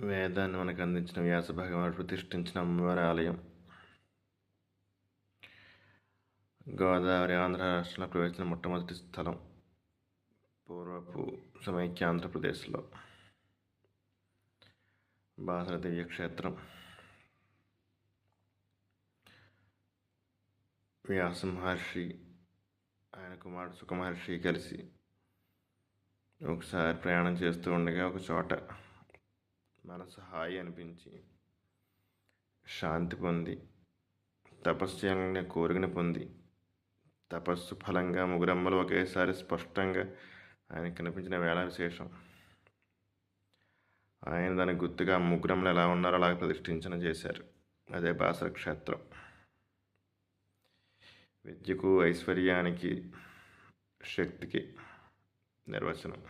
వేదాన్ని మనకు అందించిన వ్యాస భగవానుడు ప్రతిష్ఠించిన అమ్మవారి ఆలయం. గోదావరి ఆంధ్ర రాష్ట్రంలో ప్రవేశించిన మొట్టమొదటి స్థలం పూర్వపు సమైక్య ఆంధ్రప్రదేశ్లో బాసర దివ్యక్షేత్రం. వ్యాస మహర్షి ఆయన కుమారుడు సుఖ మహర్షి కలిసి ఒకసారి ప్రయాణం చేస్తూ ఉండగా ఒక చోట మనసు హాయి అనిపించి శాంతి పొంది తపస్సు చేయాలనే కోరికను పొంది తపస్సు ఫలంగా ముగ్గురమ్మలు ఒకేసారి స్పష్టంగా ఆయనకు కనిపించిన వేళ విశేషం. ఆయన దానికి గుర్తుగా ముగ్గురమ్మలు ఎలా ఉన్నారో అలాగే ప్రతిష్ఠించన చేశారు. అదే బాసర క్షేత్రం. విద్యకు, ఐశ్వర్యానికి, శక్తికి నిర్వచనం.